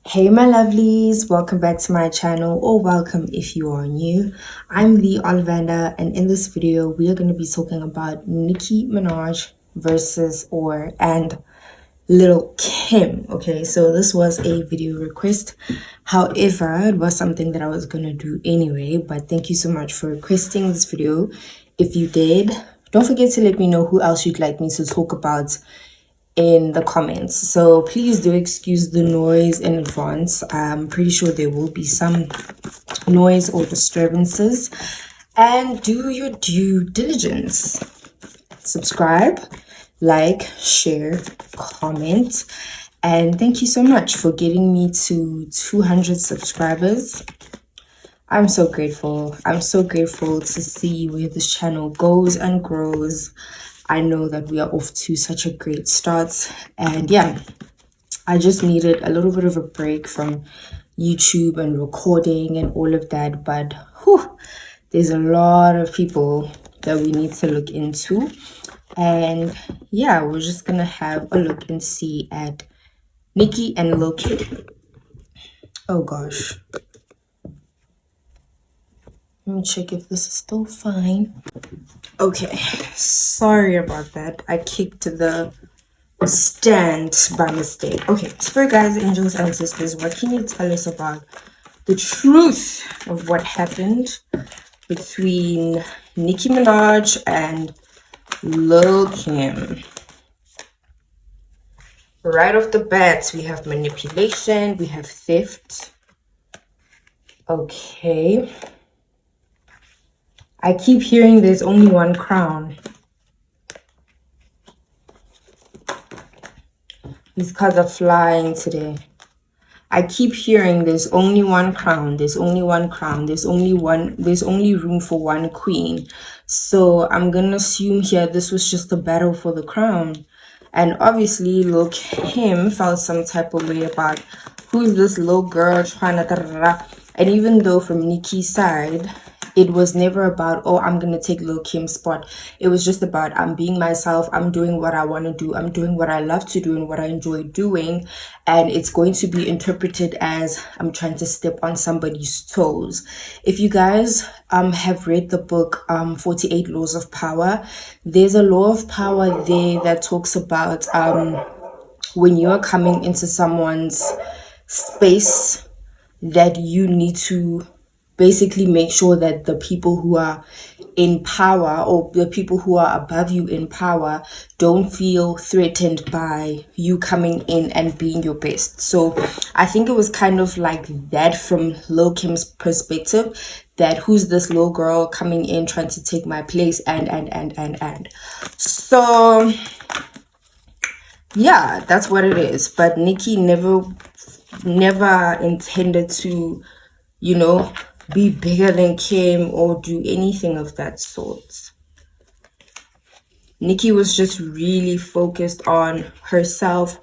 Hey my lovelies, welcome back to my channel, or welcome if you are new. I'm the Ollivander, and in this video we are going to be talking about Nicki Minaj and Lil Kim. Okay, so this was a video request. However, it was something that I was going to do anyway, but thank you so much for requesting this video. If you did, don't forget to let me know who else you'd like me to talk about in the comments. So please do excuse the noise in advance. I'm pretty sure there will be some noise or disturbances, and do your due diligence. Subscribe, like, share, comment, and thank you so much for getting me to 200 subscribers. I'm so grateful. I'm so grateful to see where this channel goes and grows. I know that we are off to such a great start, and yeah, I just needed a little bit of a break from YouTube and recording and all of that, but there's a lot of people that we need to look into, and yeah, we're just gonna have a look and see at Nicki and Lil Kim. Oh gosh, let me check if this is still fine. Okay, sorry about that. I kicked the stand by mistake. Okay, spirit guides, angels, ancestors, what can you tell us about the truth of what happened between Nicki Minaj and Lil Kim? Right off the bat, we have manipulation, we have theft. Okay, I keep hearing there's only one crown. These cards are flying today. I keep hearing there's only one crown, there's only one crown, there's only room for one queen. So I'm gonna assume here this was just a battle for the crown. And obviously Lil Kim felt some type of way about who's this little girl trying to and even though from Nicki's side it was never about, oh, I'm gonna take Lil Kim's spot. It was just about, I'm being myself, I'm doing what I want to do, I'm doing what I love to do and what I enjoy doing, and it's going to be interpreted as I'm trying to step on somebody's toes. If you guys have read the book 48 Laws of Power, there's a law of power there that talks about when you're coming into someone's space, that you need to basically make sure that the people who are in power, or the people who are above you in power, don't feel threatened by you coming in and being your best. So I think it was kind of like that from Lil Kim's perspective, that who's this little girl coming in trying to take my place and so yeah, that's what it is. But Nicki never intended to, you know, be bigger than Kim or do anything of that sort. Nicki was just really focused on herself,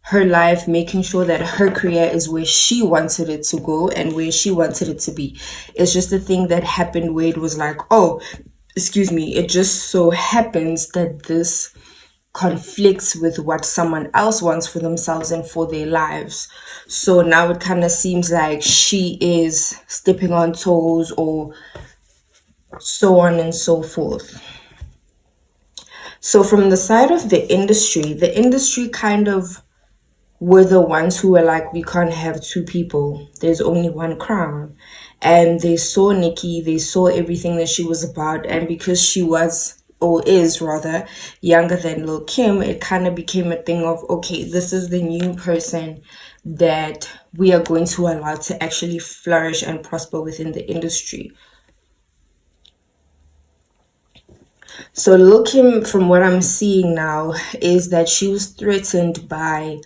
her life, making sure that her career is where she wanted it to go and where she wanted it to be. It's just a thing that happened where it was like, oh, excuse me, it just so happens that this conflicts with what someone else wants for themselves and for their lives. So now it kind of seems like she is stepping on toes, or so on and so forth. So from the side of the industry kind of were the ones who were like, we can't have two people, there's only one crown. And they saw Nicki, they saw everything that she was about, and because she was, or is rather, younger than Lil Kim, it kind of became a thing of, okay, this is the new person that we are going to allow to actually flourish and prosper within the industry. So Lil Kim, from what I'm seeing now, is that she was threatened by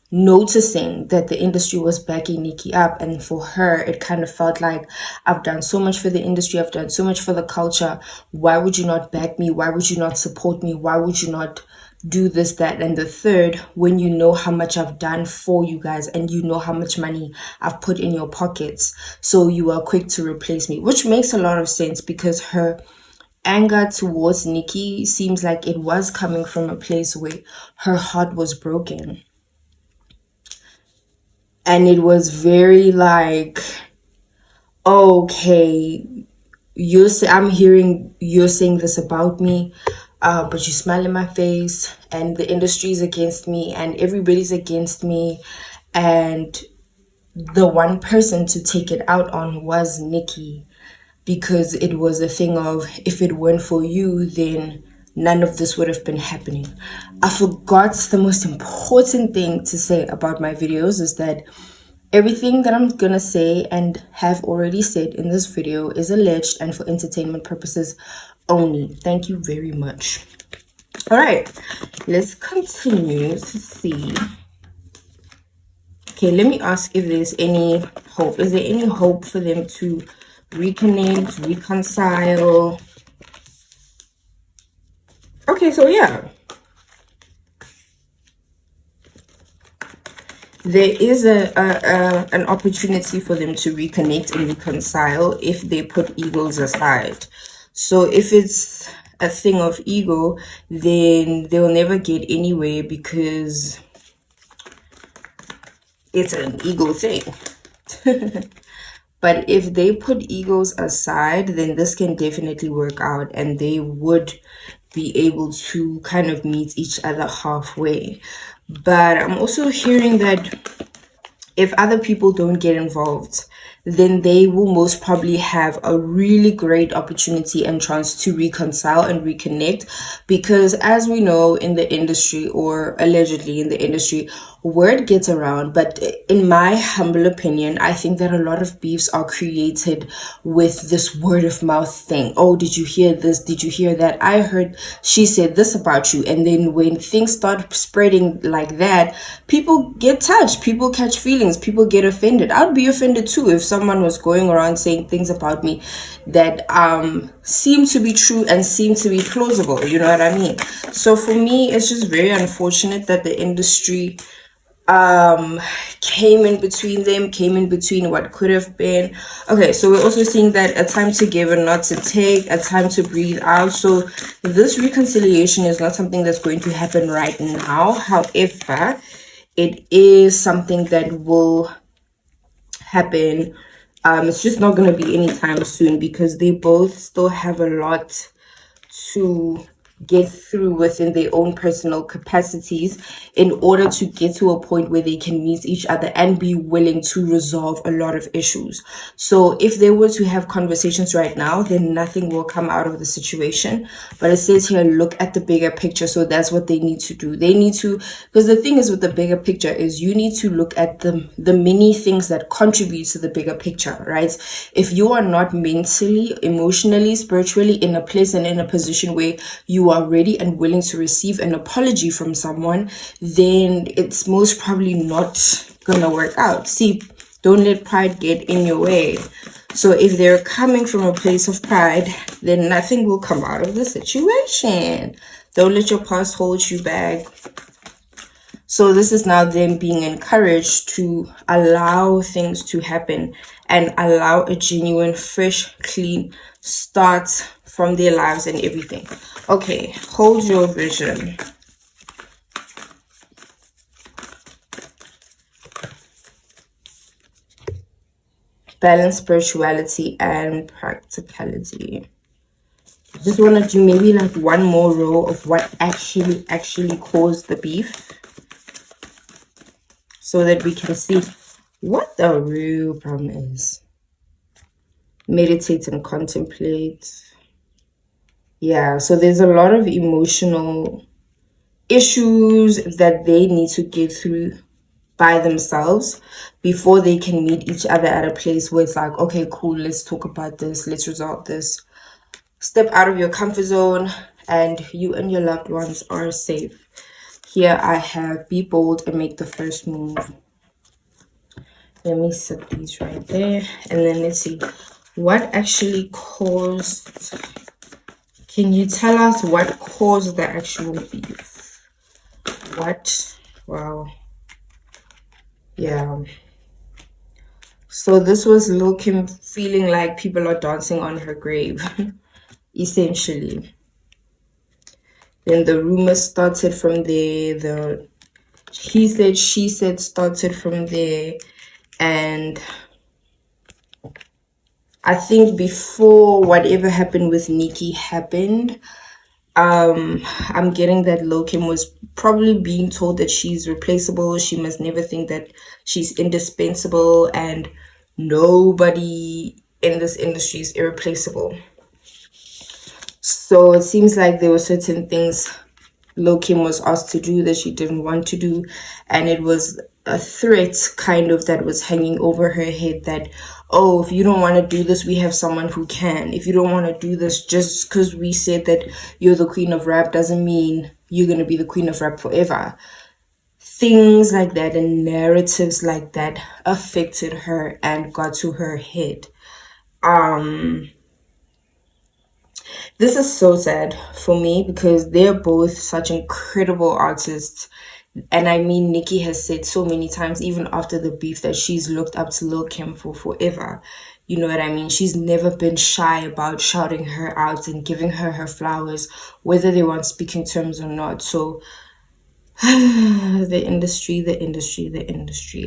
noticing that the industry was backing Nicki up, and for her it kind of felt like, I've done so much for the industry, I've done so much for the culture, why would you not back me, why would you not support me, why would you not do this, that, and the third, when you know how much I've done for you guys and you know how much money I've put in your pockets, so you are quick to replace me. Which makes a lot of sense, because her anger towards Nicki seems like it was coming from a place where her heart was broken. and it was very like, okay, I'm hearing you're saying this about me, but you smile in my face, and the industry is against me, and everybody's against me, and the one person to take it out on was Nicki, because it was a thing of, if it weren't for you, then none of this would have been happening. I forgot the most important thing to say about my videos is that everything that I'm gonna say and have already said in this video is alleged and for entertainment purposes only. Thank you very much. All right, let's continue to see. Okay, let me ask if there's any hope. Is there any hope for them to reconnect, reconcile? Okay, so yeah, there is an opportunity for them to reconnect and reconcile if they put egos aside. So if it's a thing of ego, then they'll never get anywhere because it's an ego thing. But if they put egos aside, then this can definitely work out, and they would be able to kind of meet each other halfway. But I'm also hearing that if other people don't get involved, then they will most probably have a really great opportunity and chance to reconcile and reconnect. Because as we know in the industry, or allegedly in the industry, word gets around. But in my humble opinion, I think that a lot of beefs are created with this word of mouth thing. Oh, did you hear this? Did you hear that? I heard she said this about you. And then when things start spreading like that, people get touched, people catch feelings, people get offended. I'd be offended too if someone was going around saying things about me that seem to be true and seem to be plausible. You know what I mean? So for me, it's just very unfortunate that the industry came in between them, came in between what could have been. Okay, so we're also seeing that a time to give and not to take, a time to breathe out. So this reconciliation is not something that's going to happen right now. However, it is something that will happen. It's just not going to be anytime soon, because they both still have a lot to get through within their own personal capacities in order to get to a point where they can meet each other and be willing to resolve a lot of issues. So if they were to have conversations right now, then nothing will come out of the situation. But it says here, look at the bigger picture. So that's what they need to do. They need to, because the thing is with the bigger picture is you need to look at the many things that contribute to the bigger picture, right? If you are not mentally, emotionally, spiritually in a place and in a position where you are ready and willing to receive an apology from someone, then it's most probably not gonna work out. See, don't let pride get in your way. So if they're coming from a place of pride, then nothing will come out of the situation. Don't let your past hold you back. So this is now them being encouraged to allow things to happen and allow a genuine, fresh, clean start from their lives and everything. Okay, hold your vision. Balance spirituality and practicality. Just want to do maybe like one more row of what actually caused the beef, so that we can see what the real problem is. Meditate and contemplate. Yeah, so there's a lot of emotional issues that they need to get through by themselves before they can meet each other at a place where it's like, okay, cool, let's talk about this, let's resolve this. Step out of your comfort zone and you and your loved ones are safe. Here I have be bold and make the first move. Let me set these right there, and then let's see what actually caused. Can you tell us what caused the actual beef? What? Wow. Yeah. So this was Lil Kim feeling like people are dancing on her grave, essentially. Then the rumors started from there. The he said, she said started from there. And I think before whatever happened with Nicki happened, I'm getting that Lil Kim was probably being told that she's replaceable. She must never think that she's indispensable, and nobody in this industry is irreplaceable. So it seems like there were certain things Lil Kim was asked to do that she didn't want to do, and it was a threat kind of that was hanging over her head that, oh, if you don't want to do this, we have someone who can. If you don't want to do this, just because we said that you're the queen of rap doesn't mean you're going to be the queen of rap forever. Things like that and narratives like that affected her and got to her head. This is so sad for me because they're both such incredible artists. And I mean, Nicki has said so many times, even after the beef, that she's looked up to Lil Kim for forever. You know what I mean? She's never been shy about shouting her out and giving her her flowers, whether they were on speaking terms or not. So, the industry.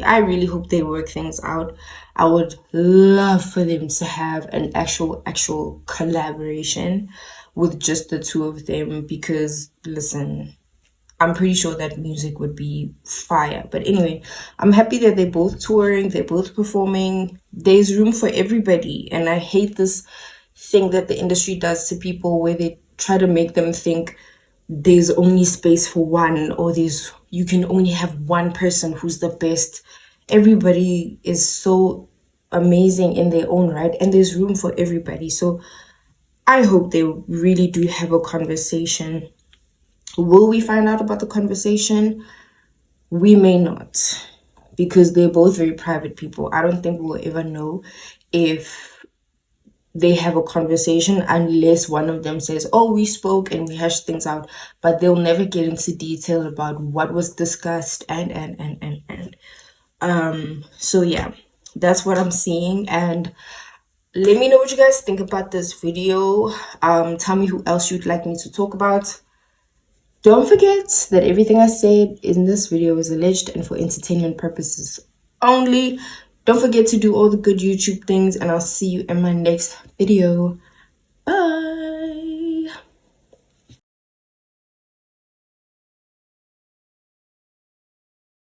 I really hope they work things out. I would love for them to have an actual collaboration with just the two of them because, listen, I'm pretty sure that music would be fire. But anyway, I'm happy that they're both touring, they're both performing. There's room for everybody. And I hate this thing that the industry does to people where they try to make them think there's only space for one, or you can only have one person who's the best. Everybody is so amazing in their own right, and there's room for everybody. So I hope they really do have a conversation. Will we find out about the conversation? We may not, because they're both very private people. I don't think we'll ever know if they have a conversation unless one of them says, oh, we spoke and we hashed things out, but they'll never get into detail about what was discussed and. So yeah, that's what I'm seeing. And let me know what you guys think about this video. Tell me who else you'd like me to talk about. Don't forget that everything I said in this video is alleged and for entertainment purposes only. Don't forget to do all the good YouTube things, and I'll see you in my next video. Bye.